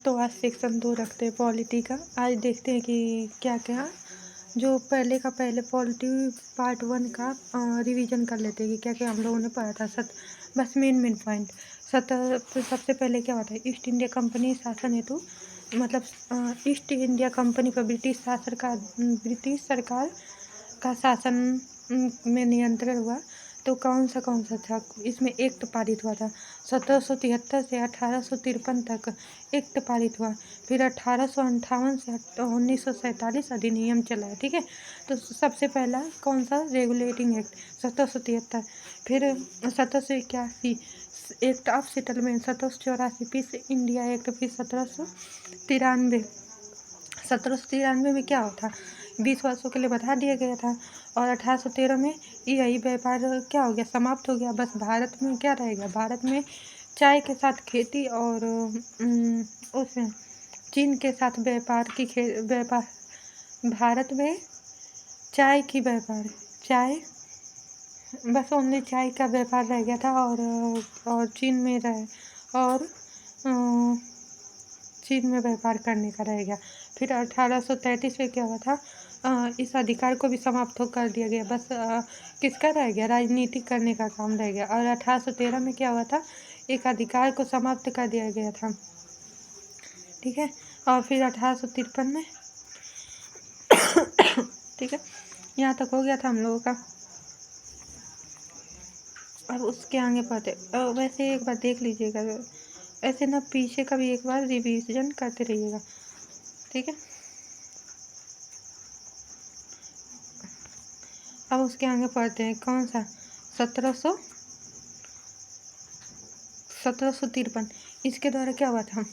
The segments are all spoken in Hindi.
तो आज सेक्शन 2 रखते हैं पॉलिटी का। आज देखते हैं कि क्या-क्या जो पहले पॉलिटी पार्ट 1 का रिवीजन कर लेते हैं कि क्या-क्या हम लोगों ने पढ़ा था। बस मेन पॉइंट। तो सबसे पहले क्या होता है, ईस्ट इंडिया कंपनी शासन हेतु मतलब ईस्ट इंडिया कंपनी पर ब्रिटिश सरकार का शासन में नियंत्रण हुआ। तो कौन सा था? इसमें एक्ट पारित हुआ था 1773 से 1853 तक एक्ट पारित हुआ। फिर 1858 से 1947 अधिनियम चला है, ठीक है। तो सबसे पहला कौन सा? Regulating act 1773। फिर 1781 act of settlement, 1784 Pitt's India act, फिर 1793 में क्या होता? 20 वर्षों के लिए बढ़ा दिया गया था। और 1813 में यही व्यापार क्या हो गया? समाप्त हो गया। बस भारत में क्या रहेगा? भारत में चाय के साथ खेती और उसमें चीन के साथ व्यापार। भारत में चाय बस ओनली चाय का व्यापार रह गया था और चीन में व्यापार करने का रह गया। फिर 1833 में क्या हुआ था? इस अधिकार को भी समाप्त कर दिया गया। बस किसका रह गया? राजनीति करने का काम रह गया। और 1813 में क्या हुआ था? एक अधिकार को समाप्त कर दिया गया था, ठीक है। और फिर 1853 में ठीक है, यहाँ तक हो गया था हम लोगों का। अब उसके आगे पढ़ते। वैसे एक बार देख लीजिएगा, ऐसे ना पीछे का भी एक बार रिवीजन करते रहिएगा, ठीक है। अब उसके आगे पढ़ते हैं कौन सा? 1753। इसके द्वारा क्या हुआ था?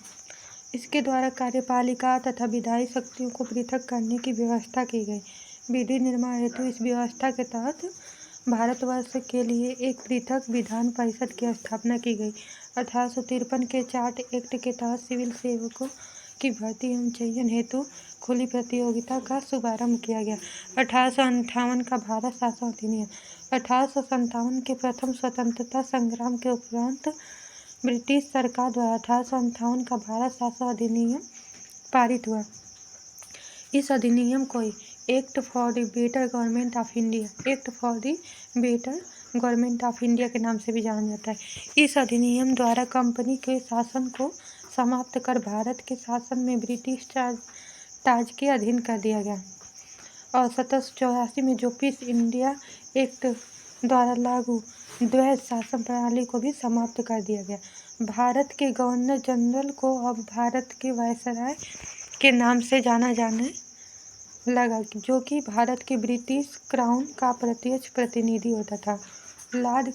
इसके द्वारा कार्यपालिका तथा विधायी शक्तियों को पृथक करने की व्यवस्था की गई। विधि निर्माण हेतु इस व्यवस्था के तहत भारतवर्ष के लिए एक पृथक विधान परिषद की स्थापना की गई। 1853 के चार्ट एक्ट के तहत सिविल सेवकों की भर्ती एवं चयन हेतु खुली प्रतियोगिता का शुभारंभ किया गया। 1858 का भारत शासन अधिनियम। 1857 के प्रथम स्वतंत्रता संग्राम के उपरांत ब्रिटिश सरकार द्वारा 1858 का भारत शासन अधिनियम पारित हुआ। इस अधिनियम को act for the better government of India के नाम से भी जाना जाता है। इस अधिनियम द्वारा कंपनी के शासन को समाप्त कर भारत के शासन में ब्रिटिश ताज के अधीन कर दिया गया। और 1784 में जो पीस इंडिया एक्ट द्वारा लागू द्वैध शासन प्रणाली को भी समाप्त कर दिया गया। भारत के गवर्नर जनरल को अब भारत के वायसराय के नाम से जाना जाने लगा, जो कि भारत के ब्रिटिश क्राउन का प्रत्यक्ष प्रतिनिधि होता था। लॉर्ड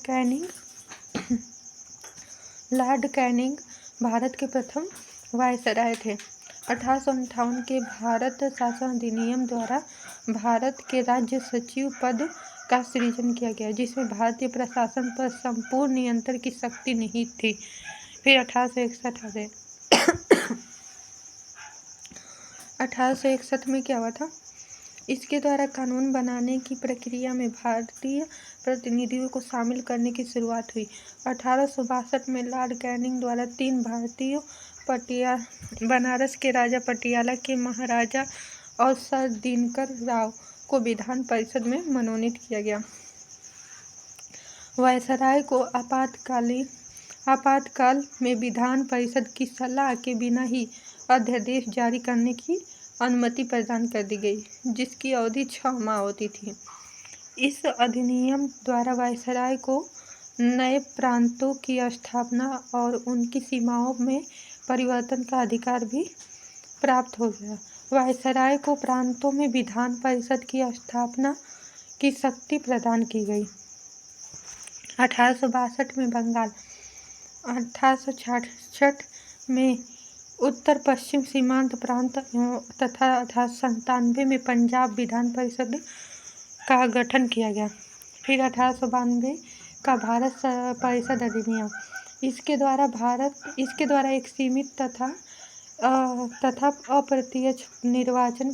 कैनिंग भारत के प्रथम वायसराय थे। 1858 के भारत शासन अधिनियम द्वारा भारत के राज्य सचिव पद का सृजन किया गया, जिसमें भारतीय प्रशासन पर संपूर्ण नियंत्रण की शक्ति निहित थी। फिर 1861 आ गए। 1861 में क्या हुआ था? इसके द्वारा कानून बनाने की प्रक्रिया में भारतीय प्रतिनिधियों को शामिल करने की शुरुआत हुई। 1862 में लॉर्ड कैनिंग द्वारा 3 भारतीयों बनारस के राजा पटियाला के महाराजा और सर दिनकर राव को विधान परिषद में मनोनीत किया गया। वायसराय को आपातकाल में विधान परिषद की सलाह के बिना ही अध्यादेश जारी करने की अनुमति प्रदान कर दी गई, जिसकी अवधि 6 माह होती थी। इस अधिनियम द्वारा वायसराय को नए प्रांतों की स्थापना और उनकी सीमाओं में परिवर्तन का अधिकार भी प्राप्त हो गया। वायसराय को प्रांतों में विधान परिषद की स्थापना की शक्ति प्रदान की गई। 1862 में बंगाल, 1866 में उत्तर पश्चिम सीमांत प्रांत तथा 1897 में पंजाब विधान परिषद का गठन किया गया। फिर 1892 का भारत परिषद अधिनियम। इसके द्वारा एक सीमित तथा अप्रत्यक्ष निर्वाचन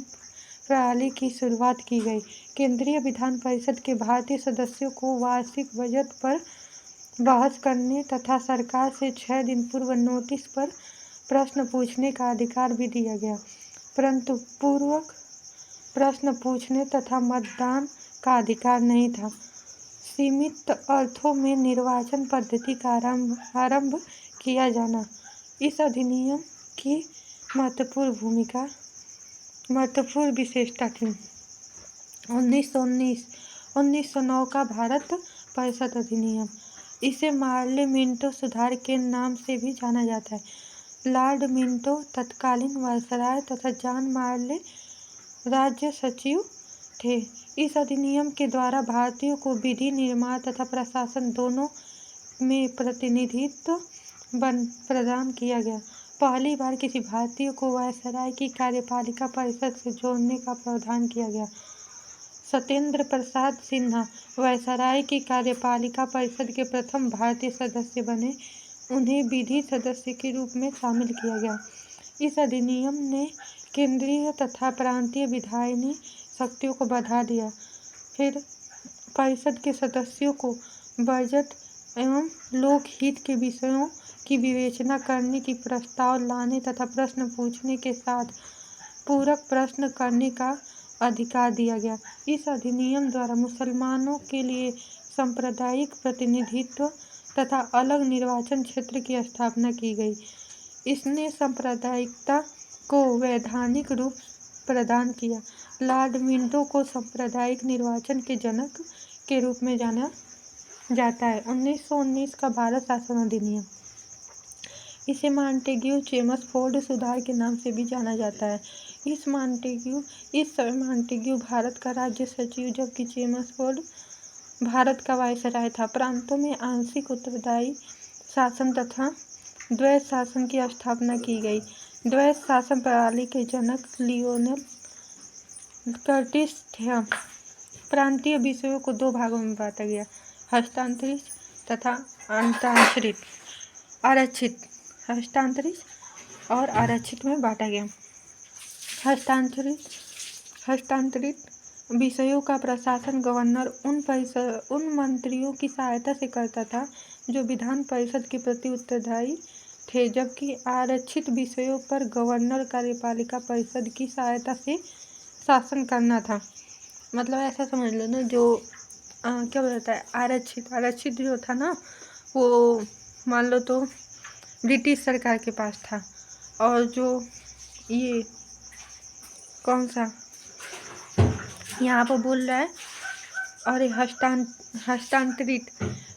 प्रणाली की शुरुआत की गई। केंद्रीय विधान परिषद के भारतीय सदस्यों को वार्षिक बजट पर बहस करने तथा सरकार से 6 दिन पूर्व नोटिस पर प्रश्न पूछने का अधिकार भी दिया गया, परंतु पूर्वक प्रश्न पूछने तथा मतदान का अधिकार नहीं था। सीमित अर्थों में निर्वाचन पद्धति का आरंभ किया जाना इस अधिनियम की महत्वपूर्ण विशेषता थी। 1909 का भारत परिषद अधिनियम, इसे मार्ले मिंटो सुधार के नाम से भी जाना जाता है। लॉर्ड मिंटो तत्कालीन वायसराय तथा जॉन मार्ले राज्य सचिव थे। इस अधिनियम के द्वारा भारतीयों को विधि निर्माण तथा प्रशासन दोनों में प्रतिनिधित्व प्रदान किया गया। पहली बार किसी भारतीय को वायसराय की कार्यपालिका परिषद से जोड़ने का प्रावधान किया गया। सत्येंद्र प्रसाद सिन्हा वायसराय की कार्यपालिका परिषद के प्रथम भारतीय सदस्य बने। उन्हें विधि सदस्य के रूप में शामिल किया गया। इस अधिनियम ने केंद्रीय तथा प्रांतीय विधायिनी शक्तियों को बढ़ा दिया। फिर परिषद के सदस्यों को बजट एवं लोकहित के विषयों की विवेचना करने की प्रस्ताव लाने तथा प्रश्न पूछने के साथ पूरक प्रश्न करने का अधिकार दिया गया। इस अधिनियम द्वारा मुसलमानों के लिए सांप्रदायिक प्रतिनिधित्व तथा अलग निर्वाचन क्षेत्र की स्थापना की गई। इसने सांप्रदायिकता को वैधानिक रूप प्रदान किया। लॉर्ड मिंटो को सांप्रदायिक निर्वाचन के जनक के रूप में जाना जाता है। 1919 का भारत शासन अधिनियम, इसे मॉन्टेग्यू चेम्सफोर्ड सुधार के नाम से भी जाना जाता है। इस समय मॉन्टेग्यू भारत का राज्य सचिव जबकि चेम्सफोर्ड भारत का वायसराय था। प्रांतों में आंशिक उत्तरदायी शासन तथा द्वैत शासन की स्थापना की गई। द्वैत शासन प्रणाली के जनक लियोनेल कर्टिस थे। प्रांतीय विषयों को दो भागों में बांटा गया, हस्तांतरित तथा आरक्षित में बांटा गया। हस्तांतरित विषयों का प्रशासन गवर्नर उन मंत्रियों की सहायता से करता था जो विधान परिषद के प्रति उत्तरदायी थे, जबकि आरक्षित विषयों पर गवर्नर कार्यपालिका परिषद की सहायता से शासन करना था। मतलब ऐसा समझ लो ना, जो क्या बोलता है, आरक्षित जो था ना, वो मान लो तो ब्रिटिश सरकार के पास था। और जो ये कौन सा यहाँ पर बोल रहा है, और हस्तांतरित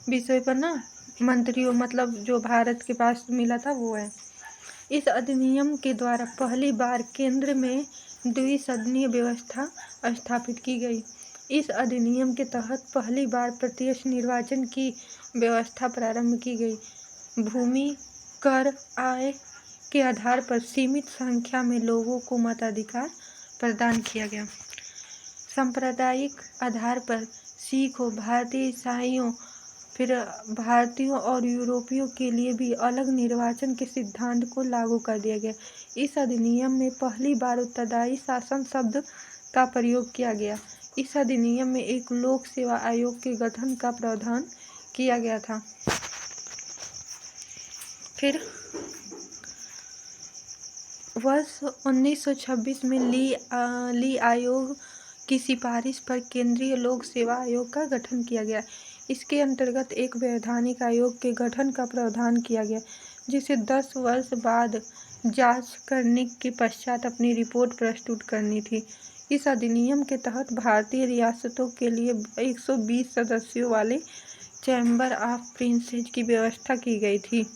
विषय पर ना मंत्रियों, मतलब जो भारत के पास मिला था वो है। इस अधिनियम के द्वारा पहली बार केंद्र में द्विसदनीय व्यवस्था स्थापित की गई। इस अधिनियम के तहत पहली बार प्रत्यक्ष निर्वाचन की व्यवस्था प्रारंभ की गई। भूमि कर आय के आधार पर सीमित संख्या में लोगों को मताधिकार प्रदान किया गया। सांप्रदायिक आधार पर सिखों, भारतीय ईसाइयों, फिर भारतीयों और यूरोपियों के लिए भी अलग निर्वाचन के सिद्धांत को लागू कर दिया गया। इस अधिनियम में पहली बार उत्तरदायी शासन शब्द का प्रयोग किया गया। इस अधिनियम में एक लोक सेवा आयोग के गठन का प्रावधान किया गया था। फिर वर्ष 1926 में ली आयोग की सिफारिश पर केंद्रीय लोक सेवा आयोग का गठन किया गया। इसके अंतर्गत एक वैधानिक आयोग के गठन का प्रावधान किया गया, जिसे 10 वर्ष बाद जांच करने के पश्चात अपनी रिपोर्ट प्रस्तुत करनी थी। इस अधिनियम के तहत भारतीय रियासतों के लिए 120 सदस्यों वाले चैम्बर ऑफ प्रिंसेस की व्यवस्था की गई थी।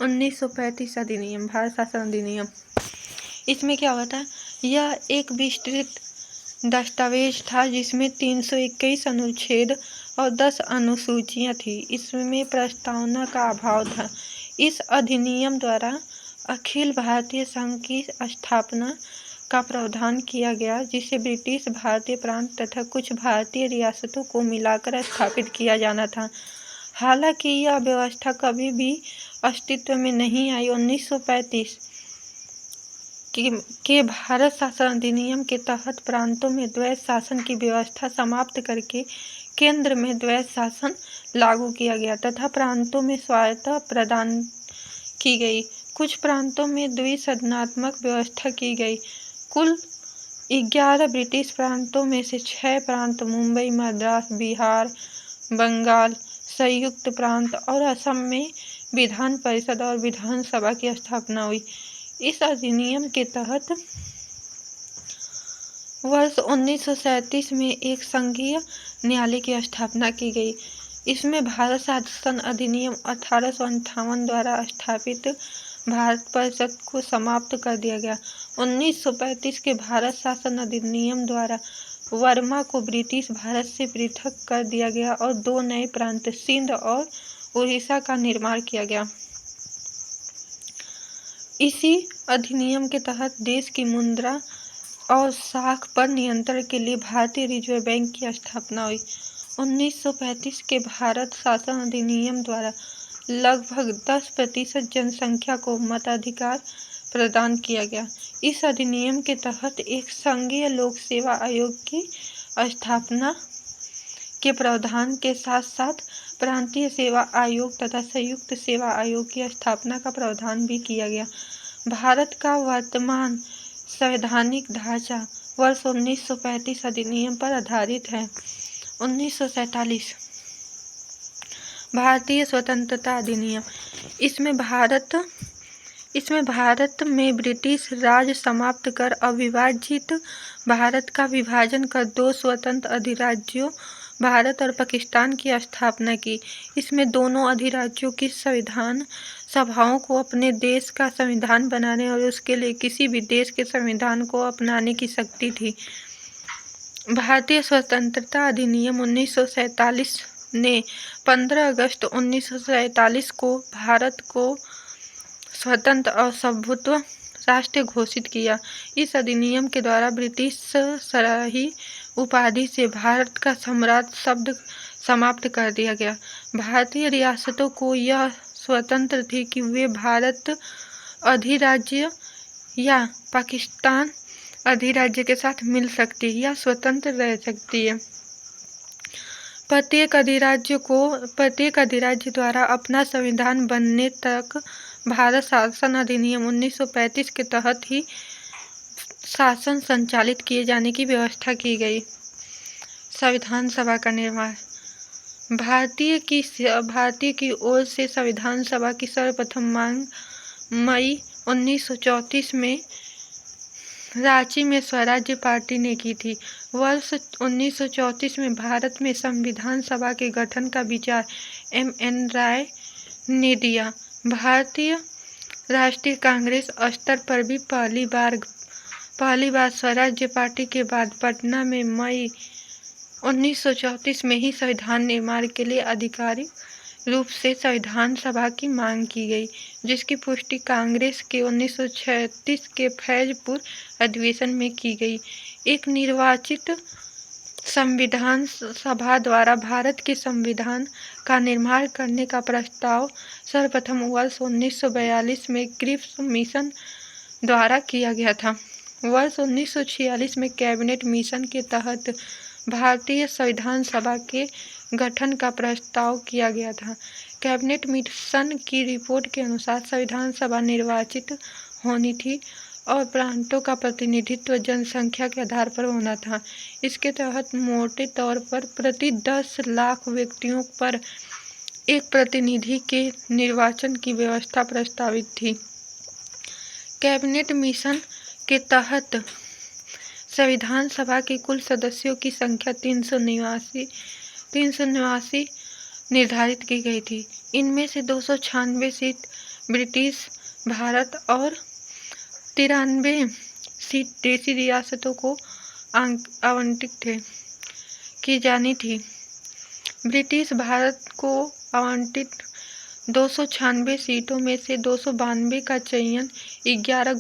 1935 अधिनियम, भारत शासन अधिनियम, इसमें क्या हुआ था, यह एक विस्तृत दस्तावेज था जिसमें 321 अनुच्छेद और 10 अनुसूचियां थी। इसमें प्रस्तावना का अभाव था। इस अधिनियम द्वारा अखिल भारतीय संघ की स्थापना का प्रावधान किया गया, जिसे ब्रिटिश भारतीय प्रांत तथा कुछ भारतीय रियासतों को मिलाकर स्थापित किया जाना था। हालांकि यह व्यवस्था कभी भी अस्तित्व में नहीं आई। 1935 के भारत शासन अधिनियम के तहत प्रांतों में द्वैत शासन की व्यवस्था समाप्त करके केंद्र में द्वैत शासन लागू किया गया तथा प्रांतों में स्वायत्तता प्रदान की गई। कुछ प्रांतों में द्विसदनात्मक व्यवस्था की गई। कुल 11 ब्रिटिश प्रांतों में से 6 प्रांत मुंबई, मद्रास, बिहार, बंगाल, संयुक्त प्रांत और असम में विधान परिषद और विधानसभा की स्थापना हुई। इस अधिनियम के तहत वर्ष 1937 में एक संघीय न्यायालय की स्थापना की गई। इसमें भारत शासन अधिनियम 1858 द्वारा स्थापित भारत परिषद को समाप्त कर दिया गया। 1935 के भारत शासन अधिनियम द्वारा बर्मा को ब्रिटिश भारत से पृथक कर दिया गया और 2 नए प्रांत सिंध और उड़ीसा का निर्माण किया गया। इसी अधिनियम के तहत देश की मुद्रा और साख पर नियंत्रण के लिए भारतीय रिजर्व बैंक की स्थापना हुई। 1935 के भारत शासन अधिनियम द्वारा लगभग 10% जनसंख्या को मताधिकार प्रदान किया गया। इस अधिनियम के तहत एक संघीय लोक सेवा आयोग की स्थापना के प्रावधान के साथ साथ प्रांतीय सेवा आयोग तथा संयुक्त सेवा आयोग की स्थापना का प्रावधान भी किया गया। भारत का वर्तमान संवैधानिक ढांचा वर्ष 1935 अधिनियम पर आधारित है। 1947 भारतीय स्वतंत्रता अधिनियम। इसमें भारत में ब्रिटिश राज समाप्त कर अविभाजित भारत का विभाजन कर 2 स्वतंत्र अधिराज्यों भारत और पाकिस्तान की स्थापना की। इसमें दोनों अधिराज्यों की संविधान सभाओं को अपने देश का संविधान बनाने और उसके लिए किसी भी देश के संविधान को अपनाने की शक्ति थी। भारतीय स्वतंत्रता अधिनियम 1947 ने 15 अगस्त 1947 को भारत को स्वतंत्र और सार्वभौम राष्ट्र घोषित किया। इस अधिनियम के द्वारा ब्रिटिश शाही उपाधि से भारत का सम्राट शब्द समाप्त कर दिया गया। भारतीय रियासतों को यह स्वतंत्र थी कि वे भारत अधिराज्य या पाकिस्तान अधिराज्य के साथ मिल सकती है या स्वतंत्र रह सकती है। प्रत्येक अधिराज्य द्वारा अपना संविधान बनने तक भारत शासन अधिनियम 1935 के तहत ही शासन संचालित किए जाने की व्यवस्था की गई। संविधान सभा का निर्माण। भारतीय की ओर से संविधान सभा की सर्वप्रथम मांग मई 1934 में रांची में स्वराज्य पार्टी ने की थी। वर्ष 1934 में भारत में संविधान सभा के गठन का विचार M.N. राय ने दिया। भारतीय राष्ट्रीय कांग्रेस स्तर पर भी पहली बार स्वराज्य पार्टी के बाद पटना में मई 1934 में ही संविधान निर्माण के लिए आधिकारिक रूप से संविधान सभा की मांग की गई, जिसकी पुष्टि कांग्रेस के 1936 के फैजपुर अधिवेशन में की गई। एक निर्वाचित संविधान सभा द्वारा भारत के संविधान का निर्माण करने का प्रस्ताव सर्वप्रथम वर्ष 1942 में क्रिप्स मिशन द्वारा किया गया था। वर्ष 1946 में कैबिनेट मिशन के तहत भारतीय संविधान सभा के गठन का प्रस्ताव किया गया था। कैबिनेट मिशन की रिपोर्ट के अनुसार संविधान सभा निर्वाचित होनी थी और प्रांतों का प्रतिनिधित्व जनसंख्या के आधार पर होना था। इसके तहत मोटे तौर पर प्रति 10 लाख व्यक्तियों पर एक प्रतिनिधि के निर्वाचन की व्यवस्था प्रस्तावित थी। कैबिनेट मिशन के तहत संविधान सभा के कुल सदस्यों की संख्या 389 निर्धारित की गई थी। इनमें से 296 सीट ब्रिटिश भारत और 93 सीट देशी रियासतों को आवंटित की जानी थी। ब्रिटिश भारत को आवंटित 296 सीटों में से 292 का चयन 11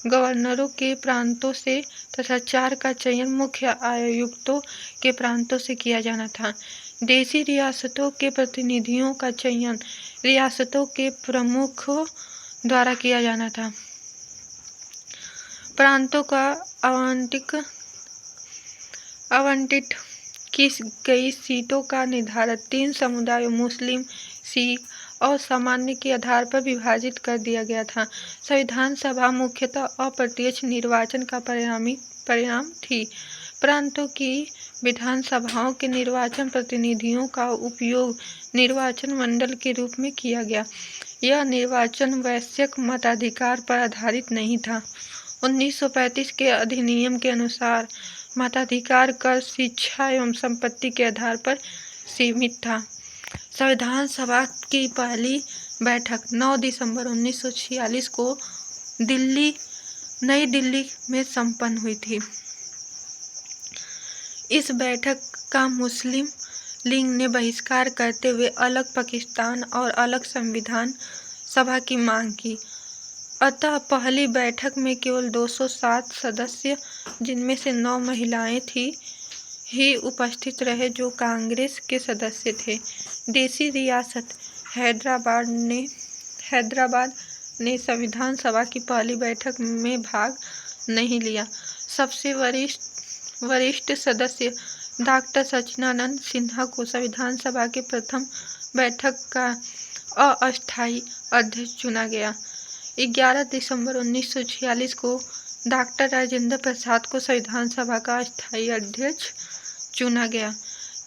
गवर्नरों के प्रांतों से तथा 4 का चयन मुख्य आयुक्तों के प्रांतों से किया जाना था। देशी रियासतों के प्रतिनिधियों का चयन रियासतों के प्रमुखों द्वारा किया जाना था। प्रांतों का आवंटित की गई सीटों का निर्धारण 3 समुदायों मुस्लिम, सिख और सामान्य के आधार पर विभाजित कर दिया गया था। संविधान सभा मुख्यतः अप्रत्यक्ष निर्वाचन का परिणाम थी, प्रांतों की विधानसभाओं के निर्वाचन प्रतिनिधियों का उपयोग निर्वाचन मंडल के रूप में किया गया। यह निर्वाचन वैश्विक मताधिकार पर आधारित नहीं था। 1935 के अधिनियम के अनुसार मताधिकार कर शिक्षा एवं संपत्ति के आधार पर सीमित था। संविधान सभा की पहली बैठक 9 दिसंबर 1946 को नई दिल्ली में संपन्न हुई थी। इस बैठक का मुस्लिम लीग ने बहिष्कार करते हुए अलग पाकिस्तान और अलग संविधान सभा की मांग की। अतः पहली बैठक में केवल 207 सदस्य, जिनमें से 9 महिलाएं थीं, ही उपस्थित रहे, जो कांग्रेस के सदस्य थे। देशी रियासत हैदराबाद ने संविधान सभा की पहली बैठक में भाग नहीं लिया। सबसे वरिष्ठ सदस्य डॉक्टर सच्चिदानंद सिन्हा को संविधान सभा के प्रथम बैठक का अस्थायी अध्यक्ष चुना गया। 11 दिसंबर 1946 को डॉक्टर राजेंद्र प्रसाद को संविधान सभा का अस्थायी अध्यक्ष चुना गया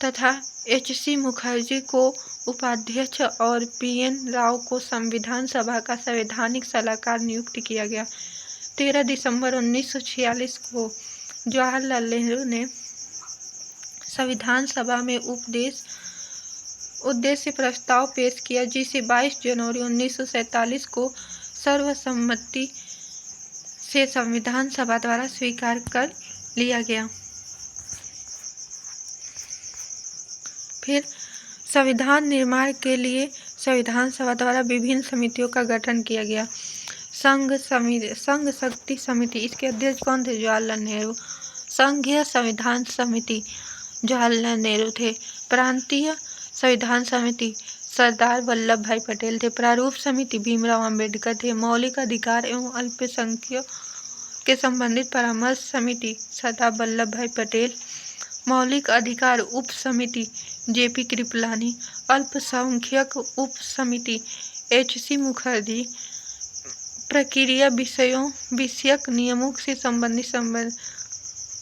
तथा H.C. मुखर्जी को उपाध्यक्ष और P.N. राव को संविधान सभा का संवैधानिक सलाहकार नियुक्त किया गया। 13 दिसंबर 1946 को जवाहरलाल नेहरू ने संविधान सभा में उद्देश्य प्रस्ताव पेश किया, जिसे 22 जनवरी 1947 को सर्वसम्मति से संविधान सभा द्वारा स्वीकार कर लिया गया। फिर संविधान निर्माण के लिए संविधान सभा द्वारा विभिन्न समितियों का गठन किया गया। संघ शक्ति समिति, इसके अध्यक्ष कौन थे? जवाहरलाल नेहरू। संघीय संविधान समिति जवाहरलाल नेहरू थे। प्रांतीय संविधान समिति सरदार वल्लभ भाई पटेल थे। प्रारूप समिति भीमराव अंबेडकर थे। मौलिक अधिकार एवं अल्पसंख्यकों के संबंधित परामर्श समिति सरदार वल्लभ भाई पटेल। मौलिक अधिकार उप समिति J.P. कृपलानी। अल्पसंख्यक उप समिति H.C. मुखर्जी। प्रक्रिया विषयक नियमों से संबंधित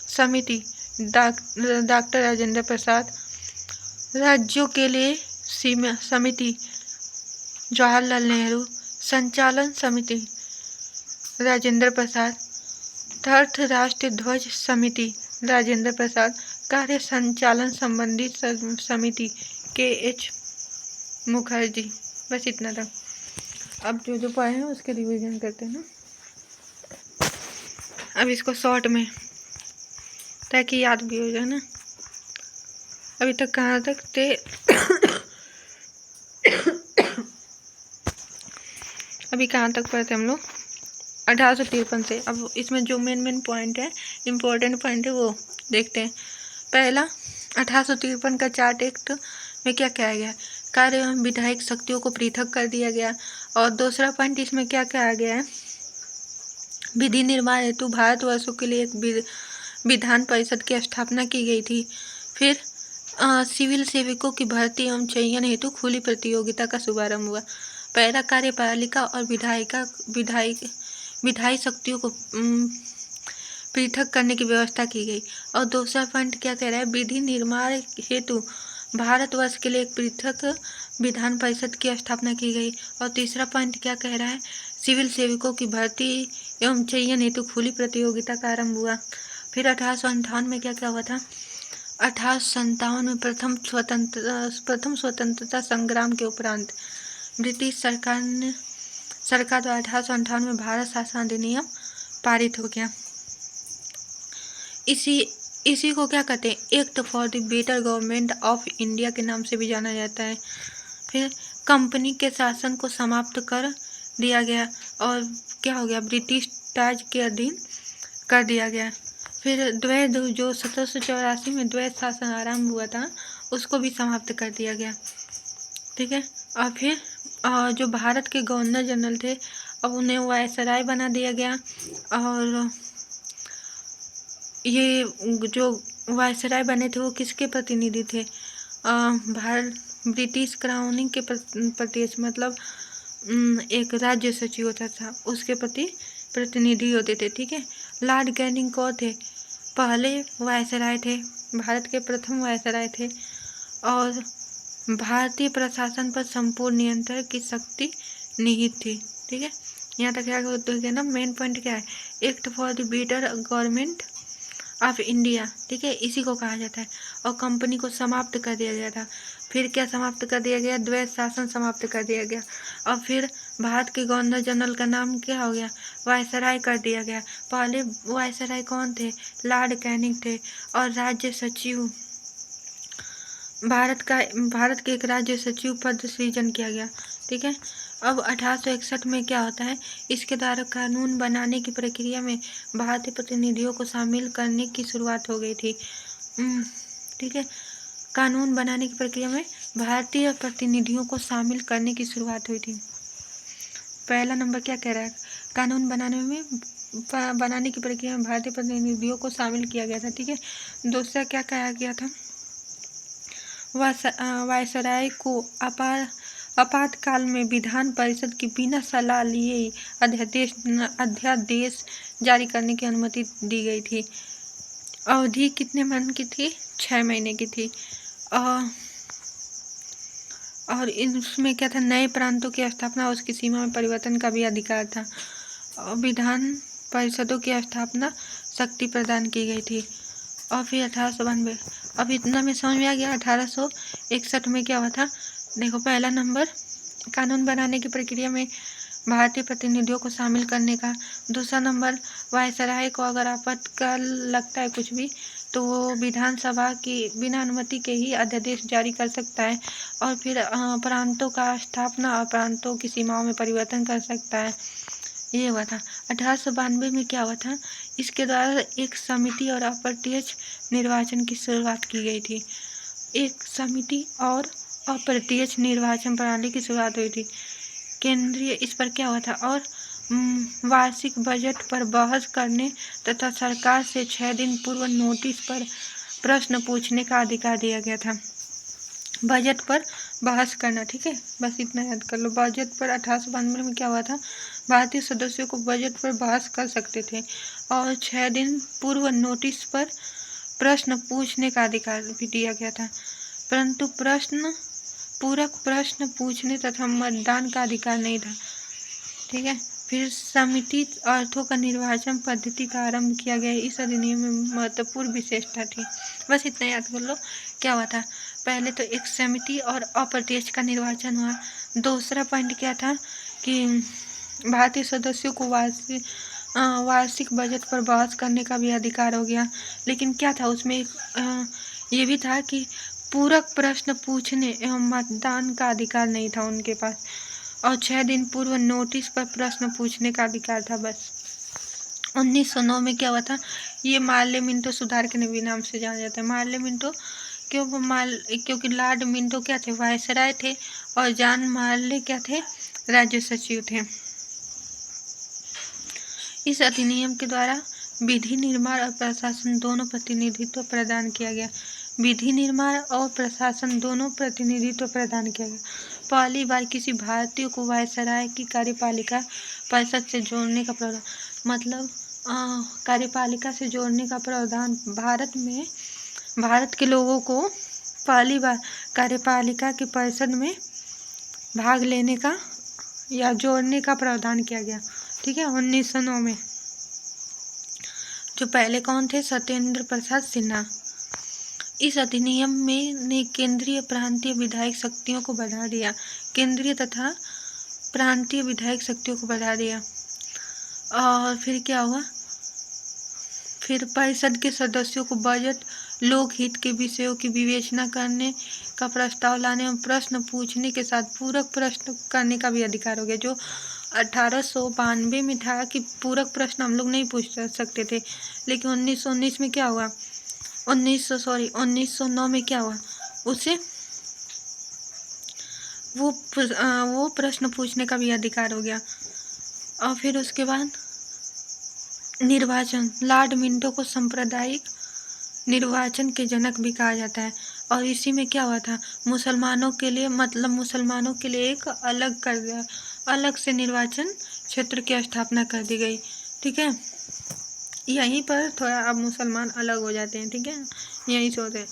समिति डॉक्टर राजेंद्र प्रसाद। राज्यों के लिए समिति जवाहरलाल नेहरू। संचालन समिति राजेंद्र प्रसाद। अर्थ राष्ट्रीय ध्वज समिति राजेंद्र प्रसाद। कार्य संचालन संबंधी समिति K.H. मुखर्जी। बस इतना था। अब जो पढ़े हैं उसके रिवीजन करते हैं ना। अब इसको शॉर्ट में, ताकि याद भी हो जाए ना। अभी तक कहाँ तक थे? अभी कहाँ तक पढ़े थे हम लोग? 1853 से। अब इसमें जो मेन पॉइंट है, इम्पोर्टेंट पॉइंट है, वो देखते हैं। पहला, 1853 का चार्ट एक्ट में क्या कहा गया? कार्य एवं विधायक शक्तियों को पृथक कर दिया गया। और दूसरा पॉइंट इसमें क्या कहा गया है? विधि निर्माण हेतु भारतवर्षों के लिए एक विधान परिषद की स्थापना की गई थी। फिर सिविल सेवकों की भर्ती एवं चयन हेतु खुली प्रतियोगिता का शुभारंभ हुआ। पहला, कार्यपालिका और विधायी शक्तियों को पृथक करने की व्यवस्था की गई। और दूसरा पॉइंट क्या कह रहा है? विधि निर्माण हेतु भारतवर्ष के लिए एक पृथक विधान परिषद की स्थापना की गई। और तीसरा पॉइंट क्या कह रहा है? सिविल सेवकों की भर्ती एवं चयन हेतु खुली प्रतियोगिता का आरंभ हुआ। फिर 1857 में क्या हुआ था? 1857 में प्रथम स्वतंत्रता संग्राम के उपरांत ब्रिटिश सरकार द्वारा 1858 में भारत शासन अधिनियम पारित हो गया। इसी को क्या कहते हैं? Act for the better government of India के नाम से भी जाना जाता है। फिर कंपनी के शासन को समाप्त कर दिया गया और क्या हो गया? ब्रिटिश ताज के अधीन कर दिया गया। फिर द्वैध, जो 1784 में द्वैध शासन आरंभ हुआ था, उसको भी समाप्त कर दिया गया। ठीक है। और फिर जो भारत के गवर्नर जनरल थे, अब उन्हें वायसराय बना दिया गया। और ये जो वायसराय बने थे वो किसके प्रतिनिधि थे? ब्रिटिश क्राउनिंग के प्रत्यक्ष मतलब एक राज्य सचिव होता था, उसके प्रति प्रतिनिधि होते थे। ठीक है, लॉर्ड कैनिंग कौन थे? पहले वायसराय थे, भारत के प्रथम वायसराय थे और भारतीय प्रशासन पर संपूर्ण नियंत्रण की शक्ति निहित थी। ठीक है, यहाँ तक क्या होता ना, मेन पॉइंट क्या है? Act for the better government of India. ठीक है, इसी को कहा जाता है। और कंपनी को समाप्त कर दिया गया था। फिर क्या समाप्त कर दिया गया? द्वैत शासन समाप्त कर दिया गया। और फिर भारत के गवर्नर जनरल का नाम क्या हो गया? वायसराय कर दिया गया। पहले वायसराय कौन थे? लॉर्ड कैनिंग थे। और राज्य सचिव भारत के एक राज्य सचिव पद सृजन किया गया। ठीक है, अब 1861 में क्या होता है? इसके द्वारा कानून बनाने की प्रक्रिया में भारतीय प्रतिनिधियों को शामिल करने की शुरुआत हो गई थी। ठीक है, कानून बनाने की प्रक्रिया में भारतीय प्रतिनिधियों को शामिल करने की शुरुआत हुई थी। पहला नंबर क्या कह रहा है? कानून बनाने की प्रक्रिया में भारतीय प्रतिनिधियों को शामिल किया गया था। ठीक है, दूसरा क्या कहा गया था? वायसराय को आपातकाल में विधान परिषद की बिना सलाह लिए अध्यादेश जारी करने की अनुमति दी गई थी। अवधि कितने महीने की थी? 6 महीने की थी। और इसमें क्या था? नए प्रांतों की स्थापना, उसकी सीमा में परिवर्तन का भी अधिकार था। और विधान परिषदों की स्थापना शक्ति प्रदान की गई थी। और फिर 1892, अब इतना में समझ में आ गया। 1861 में क्या हुआ था? देखो, पहला नंबर कानून बनाने की प्रक्रिया में भारतीय प्रतिनिधियों को शामिल करने का। दूसरा नंबर वायसराय को अगर आपातकाल लगता है कुछ भी, तो वो विधानसभा की बिना अनुमति के ही अध्यादेश जारी कर सकता है। और फिर प्रांतों का स्थापना और प्रांतों की सीमाओं में परिवर्तन कर सकता है। ये हुआ था। 1892 में क्या हुआ था? इसके द्वारा एक समिति और अप्रत्यक्ष निर्वाचन की शुरुआत की गई थी। एक समिति और अप्रत्यक्ष निर्वाचन प्रणाली की शुरुआत हुई थी। केंद्रीय इस पर क्या हुआ था? और वार्षिक बजट पर बहस करने तथा सरकार से 6 दिन पूर्व नोटिस पर प्रश्न पूछने का अधिकार दिया गया था। बजट पर बहस करना। ठीक है, बस इतना याद कर लो। बजट पर 1892 में क्या हुआ था? भारतीय सदस्यों को बजट पर बहस कर सकते थे और 6 दिन पूर्व नोटिस पर प्रश्न पूछने का अधिकार भी दिया गया था, परंतु पूरक प्रश्न पूछने तथा मतदान का अधिकार नहीं था। ठीक है, फिर समिति अर्थों का निर्वाचन पद्धति का आरंभ किया गया। इस अधिनियम में महत्वपूर्ण विशेषता थी। बस इतना याद कर लो। क्या हुआ था? पहले तो एक समिति और अप्रत्यक्ष का निर्वाचन हुआ। दूसरा पॉइंट क्या था कि भारतीय सदस्यों को वार्षिक बजट पर बहस करने का भी अधिकार हो गया। लेकिन क्या था उसमें? ये भी था कि पूरक प्रश्न पूछने एवं मतदान का अधिकार नहीं था उनके पास। और 6 दिन पूर्व नोटिस पर प्रश्न पूछने का अधिकार था बस। 1909 में क्या हुआ था? ये मार्ले मिंटो सुधार के भी नाम से जाना जाता है। मार्ले मिंटो क्योंकि लॉर्ड मिंटो क्या थे? वायसराय थे। और जॉन मार्ले क्या थे? राज्य सचिव थे। इस अधिनियम के द्वारा विधि निर्माण और प्रशासन दोनों प्रतिनिधित्व प्रदान किया गया। विधि निर्माण और प्रशासन दोनों प्रतिनिधित्व प्रदान किया गया। पहली बार किसी भारतीय को वायसराय की कार्यपालिका परिषद से जोड़ने का प्रावधान, मतलब कार्यपालिका से जोड़ने का प्रावधान भारत के लोगों को पहली बार कार्यपालिका की परिषद में भाग लेने का या जोड़ने का प्रावधान किया गया। ठीक है, 1909 में। जो पहले कौन थे? सत्येंद्र प्रसाद सिन्हा। इस अधिनियम में ने केंद्रीय प्रांतीय विधायक शक्तियों को बढ़ा दिया। केंद्रीय तथा प्रांतीय विधायक शक्तियों को बढ़ा दिया। और फिर क्या हुआ? फिर परिषद के सदस्यों को बजट, लोकहित के विषयों की विवेचना करने का प्रस्ताव लाने और प्रश्न पूछने के साथ पूरक प्रश्न करने का भी अधिकार हो गया। जो 1892 में था कि पूरक प्रश्न हम लोग नहीं पूछ सकते थे, लेकिन 1919 में क्या हुआ? 1909 में क्या हुआ? उसे वो प्रश्न पूछने का भी अधिकार हो गया। और फिर उसके बाद निर्वाचन, लॉर्ड मिंटो को सांप्रदायिक निर्वाचन के जनक भी कहा जाता है। और इसी में क्या हुआ था, मुसलमानों के लिए मतलब मुसलमानों के लिए एक अलग से निर्वाचन क्षेत्र की स्थापना कर दी गई। ठीक है, यहीं पर थोड़ा अब मुसलमान अलग हो जाते हैं। ठीक है, यहीं से होते हैं।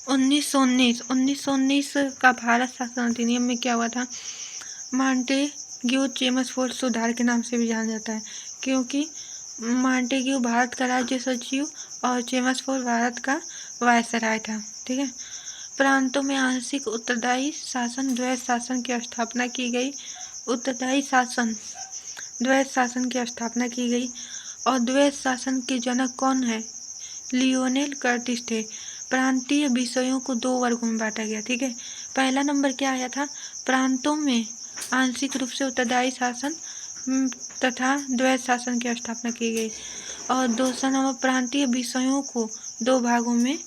1919 का भारत शासन अधिनियम में क्या हुआ था, मॉन्टेग्यू चेम्सफोर्ड सुधार के नाम से भी जाना जाता है, क्योंकि मॉन्टेग्यू भारत का राज्य सचिव और चेम्सफोर्ड भारत का वायसराय था। ठीक है, प्रांतों में आंशिक उत्तरदायी शासन द्वैध शासन की स्थापना की गई। उत्तरदायी शासन द्वैध शासन की स्थापना की गई। और द्वैध शासन के जनक कौन है, लियोनेल कर्टिस थे। प्रांतीय विषयों को 2 वर्गों में बांटा गया। ठीक है, पहला नंबर क्या आया था, प्रांतों में आंशिक रूप से उत्तरदायी शासन तथा द्वैध शासन की स्थापना की गई। और दूसरा नंबर, प्रांतीय विषयों को 2 भागों में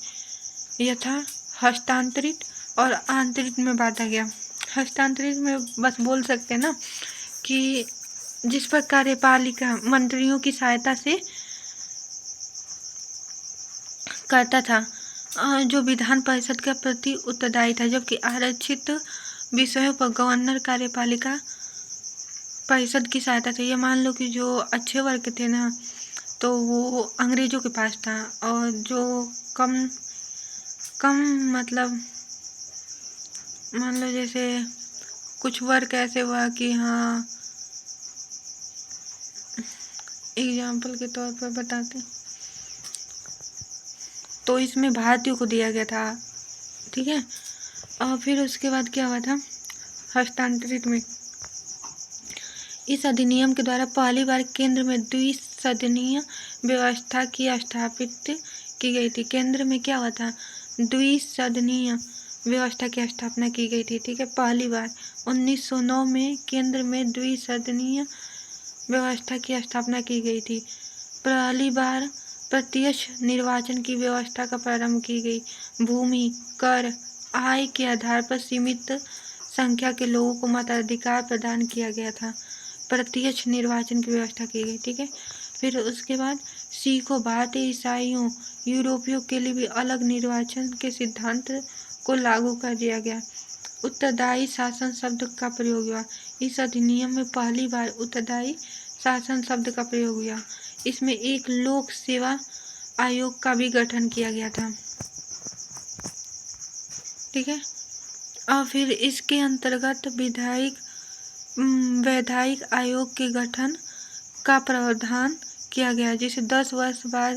यथा हस्तांतरित और आंतरिक में बांटा गया। हस्तांतरित में बस बोल सकते हैं ना कि जिस पर कार्यपालिका मंत्रियों की सहायता से करता था, जो विधान परिषद के प्रति उत्तरदायी था, जबकि आरक्षित विषयों पर गवर्नर कार्यपालिका परिषद की सहायता से। ये मान लो कि जो अच्छे वर्ग थे ना, तो वो अंग्रेजों के पास था, और जो कम मतलब मान लो जैसे कुछ वर्ग ऐसे हुआ कि हाँ, एग्जाम्पल के तौर पर बताते, तो इसमें भारतीयों को दिया गया था। ठीक है, और फिर उसके बाद क्या हुआ था, हस्तांतरित में इस अधिनियम के द्वारा पहली बार केंद्र में द्विसदनीय व्यवस्था की स्थापित की गई थी। केंद्र में क्या हुआ था, द्विसदनीय व्यवस्था की स्थापना की गई थी। ठीक है, पहली बार 1909 में केंद्र में द्विसदनीय व्यवस्था की स्थापना की गई थी। पहली बार प्रत्यक्ष निर्वाचन की व्यवस्था का प्रारंभ की गई। भूमि कर आय के आधार पर सीमित संख्या के लोगों को मताधिकार प्रदान किया गया था। प्रत्यक्ष निर्वाचन की व्यवस्था की गई। ठीक है, फिर उसके बाद सिखों, भारतीय ईसाइयों, यूरोपियों के लिए भी अलग निर्वाचन के सिद्धांत को लागू कर दिया गया। उत्तरदायी शासन शब्द का प्रयोग हुआ। इस अधिनियम में पहली बार उत्तरदायी शासन शब्द का प्रयोग हुआ। इसमें एक लोक सेवा आयोग का भी गठन किया गया था। ठीक है, और फिर इसके अंतर्गत वैधायिक आयोग के गठन का प्रावधान किया गया, जिसे 10 वर्ष बाद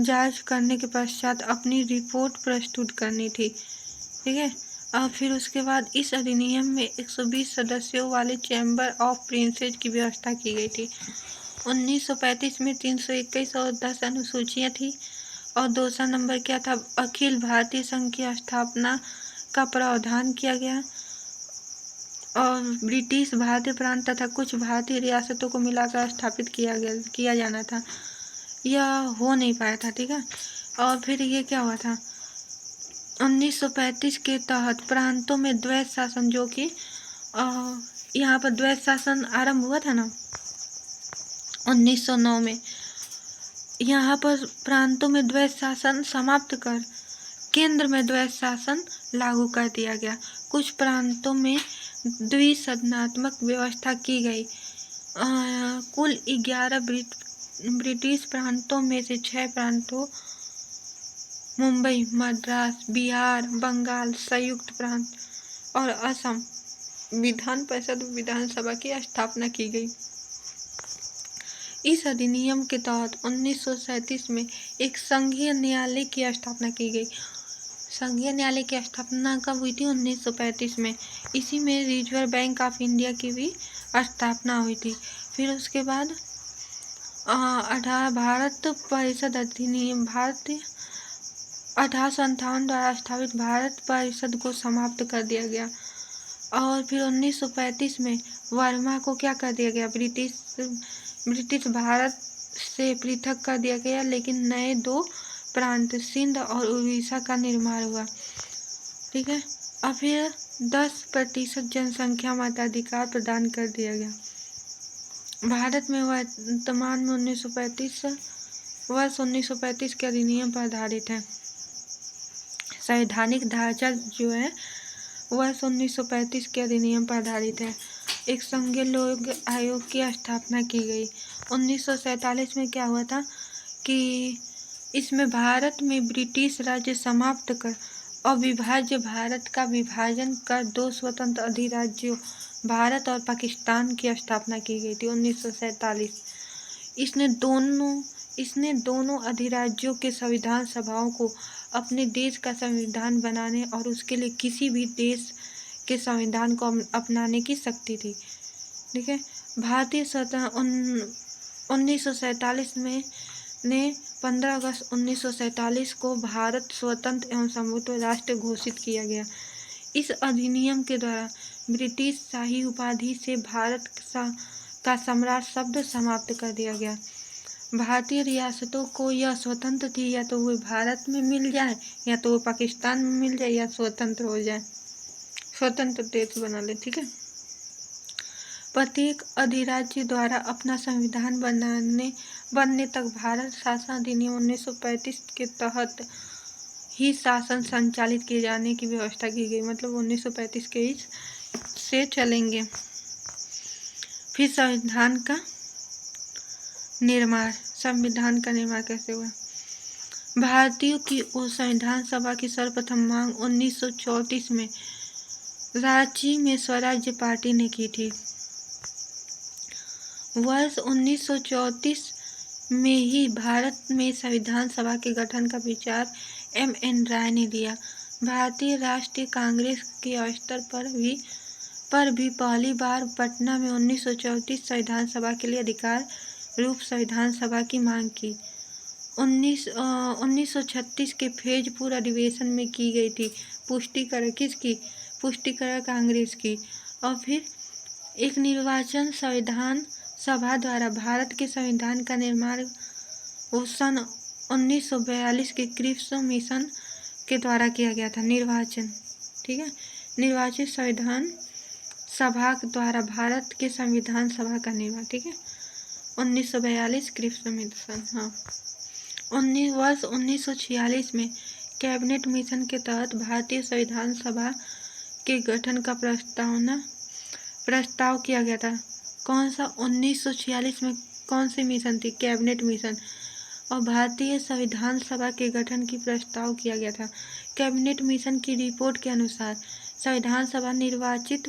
जांच करने के पश्चात अपनी रिपोर्ट प्रस्तुत करनी थी। ठीक है, और फिर उसके बाद इस अधिनियम में 120 सदस्यों वाले चैम्बर ऑफ प्रिंसेस की व्यवस्था की गई थी। 1935 में 321 और 10 अनुसूचियाँ थी। और दूसरा नंबर क्या था, अखिल भारतीय संघ की स्थापना का प्रावधान किया गया, और ब्रिटिश भारतीय प्रांत तथा कुछ भारतीय रियासतों को मिलाकर स्थापित किया जाना था। यह हो नहीं पाया था। ठीक है, और फिर ये क्या हुआ था, 1935 के तहत प्रांतों में द्वैध शासन, जो कि यहाँ पर द्वैध शासन आरंभ हुआ था ना 1909 में, यहाँ पर प्रांतों में द्वैध शासन समाप्त कर केंद्र में द्वैध शासन लागू कर दिया गया। कुछ प्रांतों में द्विसदनात्मक व्यवस्था की गई। कुल 11 ब्रिटिश प्रांतों में से 6 प्रांतों मुंबई, मद्रास, बिहार, बंगाल, संयुक्त प्रांत और असम विधान परिषद विधानसभा की स्थापना की गई। इस अधिनियम के तहत 1937 में एक संघीय न्यायालय की स्थापना की गई। संघीय न्यायालय की स्थापना कब हुई थी, 1935 में। इसी में रिजर्व बैंक ऑफ इंडिया की भी स्थापना हुई थी। फिर उसके बाद भारत परिषद अधिनियम, भारतीय 1858 द्वारा स्थापित भारत परिषद को समाप्त कर दिया गया। और फिर 1935 में वर्मा को क्या कर दिया गया, ब्रिटिश भारत से पृथक कर दिया गया, लेकिन नए 2 प्रांत सिंध और उड़ीसा का निर्माण हुआ। ठीक है, और फिर 10% जनसंख्या मताधिकार प्रदान कर दिया गया। भारत में वर्तमान में 1935 वर्ष 1935 के अधिनियम पर आधारित है। संवैधानिक ढांचा जो है वर्ष 1935 के अधिनियम पर आधारित है। एक संघीय लोक आयोग की स्थापना की गई। 1947 में क्या हुआ था कि इसमें भारत में ब्रिटिश राज्य समाप्त कर अविभाज्य भारत का विभाजन कर दो स्वतंत्र अधिराज्यों भारत और पाकिस्तान की स्थापना की गई थी 1947। इसने दोनों अधिराज्यों के संविधान सभाओं को अपने देश का संविधान बनाने और उसके लिए किसी भी देश के संविधान को अपनाने की शक्ति थी। ठीक है। भारतीय स्वतंत्र 1947 में ने 15 अगस्त 1947 को भारत स्वतंत्र एवं संपूर्ण राष्ट्र घोषित किया गया। इस अधिनियम के द्वारा ब्रिटिश शाही उपाधि से भारत का सम्राट शब्द समाप्त कर दिया गया। भारतीय रियासतों को यह स्वतंत्र थी, या तो वो भारत में मिल जाए या तो वो पाकिस्तान में मिल जाए या स्वतंत्र हो जाए, स्वतंत्र देश बना ले। ठीक है। प्रत्येक अधिराज्य द्वारा अपना संविधान बनने तक भारत शासन अधिनियम 1935 के तहत ही शासन संचालित किए जाने की व्यवस्था की गई। मतलब 1935 के ही से चलेंगे। फिर संविधान का निर्माण कैसे हुआ? भारतीयों की ओर संविधान सभा की सर्वप्रथम मांग 1934 में रांची में स्वराज्य पार्टी ने की थी। वर्ष 1934 में ही भारत में संविधान सभा के गठन का विचार M.N. राय ने दिया। भारतीय राष्ट्रीय कांग्रेस के स्तर पर भी पहली बार पटना में 1934 संविधान सभा के लिए अधिकार रूप संविधान सभा की मांग की। 1936 के फैजपुर अधिवेशन में की गई थी। पुष्टिकरण किसकी? पुष्टिकरण कांग्रेस की। और फिर एक निर्वाचन संविधान सभा द्वारा भारत के संविधान का निर्माण सन 1942 के क्रिप्स मिशन के द्वारा किया गया था। निर्वाचन, ठीक है, निर्वाचित संविधान सभा द्वारा भारत के संविधान सभा का निर्माण। ठीक है, 1942 क्रिप्स मिशन। हाँ, वर्ष 1946 में कैबिनेट मिशन के तहत भारतीय संविधान सभा के गठन का प्रस्ताव किया गया था। कौन सा? 1946 में कौन सी मिशन थी? Cabinet mission. और भारतीय संविधान सभा के गठन की प्रस्ताव किया गया था। कैबिनेट मिशन की रिपोर्ट के अनुसार संविधान सभा निर्वाचित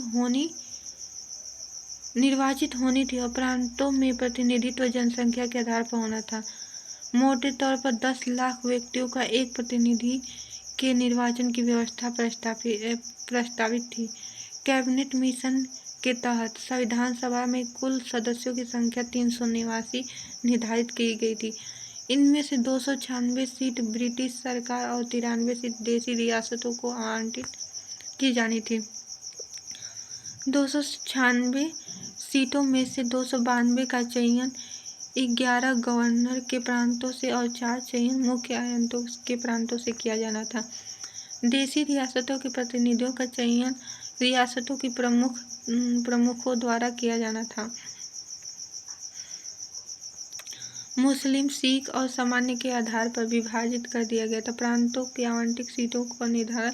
होनी थी और प्रांतों में प्रतिनिधित्व जनसंख्या के आधार पर होना था। मोटे तौर पर 10 लाख व्यक्तियों का एक प्रतिनिधि के निर्वाचन की व्यवस्था प्रस्तावित थी। कैबिनेट मिशन के तहत संविधान सभा में कुल सदस्यों की संख्या 389 निर्धारित की गई थी। इनमें से 296 सीट ब्रिटिश सरकार और 93 सीट देशी रियासतों को आवंटित की जानी थी। 296 सीटों में से 292 का चयन 11 गवर्नर के प्रांतों से और 4 चयन मुख्य आयुक्तों के प्रांतों से किया जाना था। देशी रियासतों के प्रतिनिधियों का चयन रियासतों की प्रमुखों द्वारा किया जाना था। मुस्लिम, सिख और सामान्य के आधार पर विभाजित कर दिया गया था। प्रांतों की आवंटित सीटों का निर्धारण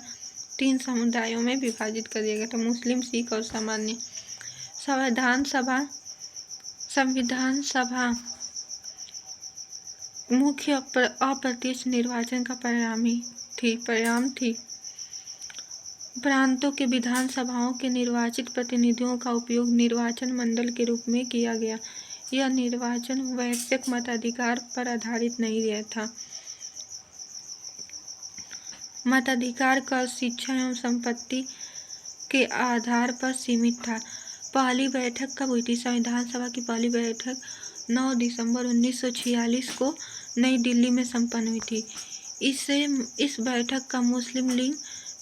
3 समुदायों में विभाजित कर दिया गया था, मुस्लिम, सिख और सामान्य। संविधान मुख्य अप्रत्यक्ष निर्वाचन का परिणाम थी। प्रांतों के विधान सभाओं के निर्वाचित प्रतिनिधियों का उपयोग निर्वाचन मंडल के रूप में किया गया। यह निर्वाचन वैयक्तिक मताधिकार पर आधारित नहीं रहा था। मताधिकार का शिक्षा एवं संपत्ति के आधार पर सीमित था। पहली बैठक कब हुई थी? संविधान सभा की पहली बैठक 9 दिसंबर 1946 को नई दिल्ली में संपन्न हुई थी। इस बैठक का मुस्लिम लीग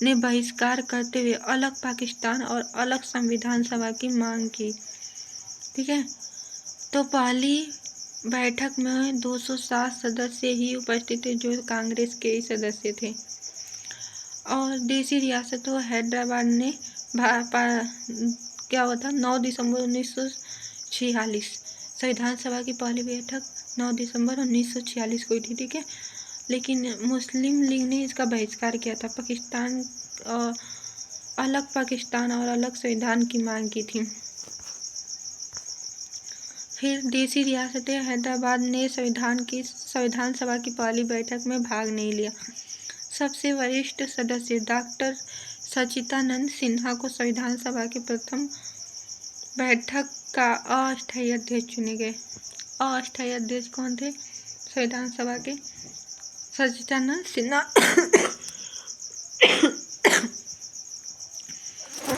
ने बहिष्कार करते हुए अलग पाकिस्तान और अलग संविधान सभा की मांग की। ठीक है, तो पहली बैठक में 207 सदस्य ही उपस्थित थे, जो कांग्रेस के ही सदस्य थे। और देशी रियासतों हैदराबाद ने क्या हुआ था? 9 दिसंबर 1946 संविधान सभा की पहली बैठक 9 दिसंबर 1946 को हुई थी, ठीक है। लेकिन मुस्लिम लीग ने इसका बहिष्कार किया था। अलग पाकिस्तान और अलग संविधान की मांग की थी। फिर देशी रियासत हैदराबाद ने संविधान सभा की पहली बैठक में भाग नहीं लिया। सबसे वरिष्ठ सदस्य डॉक्टर सच्चिदानंद सिन्हा को संविधान सभा की प्रथम बैठक का अस्थायी अध्यक्ष चुने गए। अस्थायी अध्यक्ष कौन थे संविधान सभा के? सच्चिदानंद सिन्हा।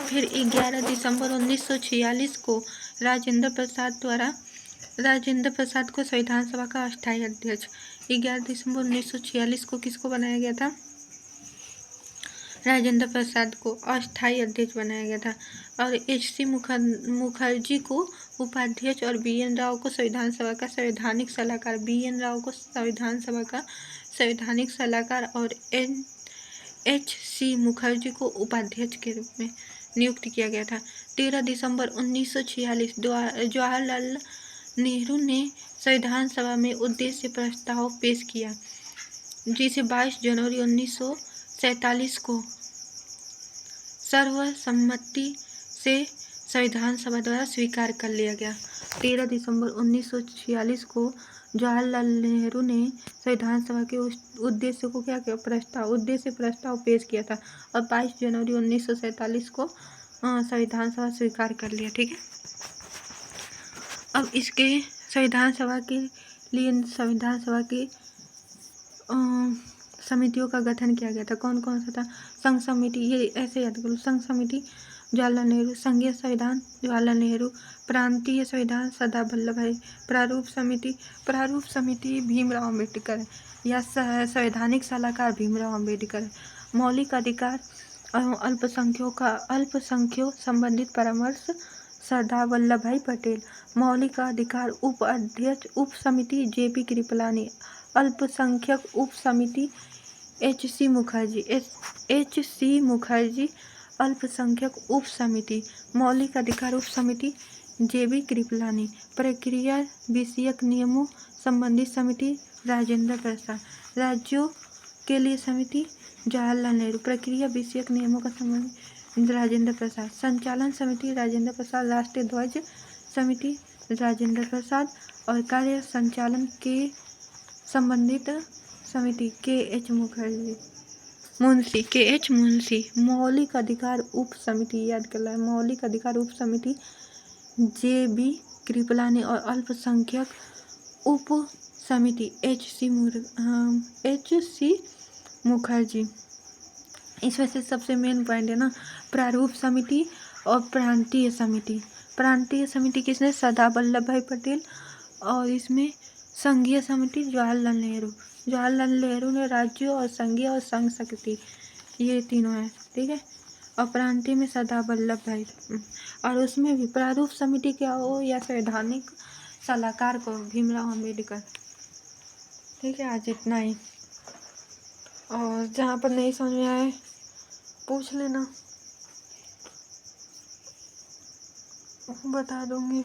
फिर 11 दिसंबर 1946 को राजेंद्र प्रसाद को संविधान सभा का अस्थायी अध्यक्ष। 11 दिसंबर 1946 को किसको बनाया गया था? राजेंद्र प्रसाद को अस्थायी अध्यक्ष बनाया गया था। और H.C. मुखर्जी को उपाध्यक्ष और B.N. राव को संविधान सभा का संवैधानिक सलाहकार। B.N. राव को संविधान सभा का संवैधानिक सलाहकार और H.C. मुखर्जी को उपाध्यक्ष के रूप में नियुक्त किया गया था। 13 दिसंबर 1946 जवाहरलाल नेहरू ने संविधान सभा में उद्देश्य प्रस्ताव पेश किया, जिसे 22 जनवरी 1947 को सर्वसम्मति से संविधान सभा द्वारा स्वीकार कर लिया गया। 13 दिसंबर 1946 को जवाहरलाल नेहरू ने संविधान सभा के उद्देश्य को क्या किया? उद्देश्य प्रस्ताव पेश किया था और 22 जनवरी 1947 को संविधान सभा स्वीकार कर लिया, ठीक है। अब इसके संविधान सभा के लिए संविधान सभा की समितियों का गठन किया गया था। कौन कौन सा था? संघ समिति, ये ऐसे याद करो, संघ समिति जवाहरलाल नेहरू, संघीय संविधान जवाहरलाल नेहरू, प्रांतीय संविधान सरदार वल्लभ भाई, प्रारूप समिति भीमराव अम्बेडकर या संवैधानिक सलाहकार भीमराव अम्बेडकर, मौलिक अधिकार अल्पसंख्यकों संबंधित परामर्श सरदार वल्लभ भाई पटेल, मौलिक अधिकार उप अध्यक्ष उप समिति J.P. कृपलानी, अल्पसंख्यक उप समिति H.C. मुखर्जी, अल्पसंख्यक उप समिति, मौलिक अधिकार उप समिति J.B. कृपलानी, प्रक्रिया विषयक नियमों संबंधित समिति राजेंद्र प्रसाद, राज्यों के लिए समिति जवाहरलाल नेहरू, प्रक्रिया विषयक नियमों का संबंध राजेंद्र प्रसाद, संचालन समिति राजेंद्र प्रसाद, राष्ट्रीय ध्वज समिति राजेंद्र प्रसाद और कार्य संचालन के संबंधित समिति K.H. मुंशी, मौलिक अधिकार उप समिति, याद कर ला, मौलिक अधिकार उप समिति J.B. कृपलानी और अल्पसंख्यक उप समिति H.C. मुखर्जी। इसमें से सबसे मेन पॉइंट है ना, प्रारूप समिति और प्रांतीय समिति। प्रांतीय समिति किसने? सरदार वल्लभ भाई पटेल। और इसमें संघीय समिति जवाहरलाल नेहरू ने राज्यों और संघीय और संघ शक्ति, ये तीनों है, ठीक है। और प्रांतीय में सरदार वल्लभ भाई। और उसमें भी प्रारूप समिति क्या हो या संवैधानिक सलाहकार को भीमराव अम्बेडकर, ठीक है। आज इतना ही, और जहाँ पर नहीं समझ में आए पूछ लेना, बता दूंगी।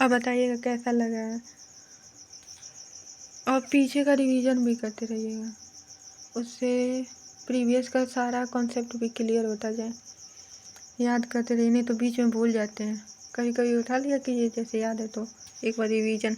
अब बताइएगा कैसा लगा है, और पीछे का रिवीजन भी करते रहिएगा, उससे प्रीवियस का सारा कॉन्सेप्ट भी क्लियर होता जाए। याद करते रहिए, नहीं तो बीच में भूल जाते हैं। कभी कभी उठा लिया कीजिए, जैसे याद है तो एक बार रिवीजन।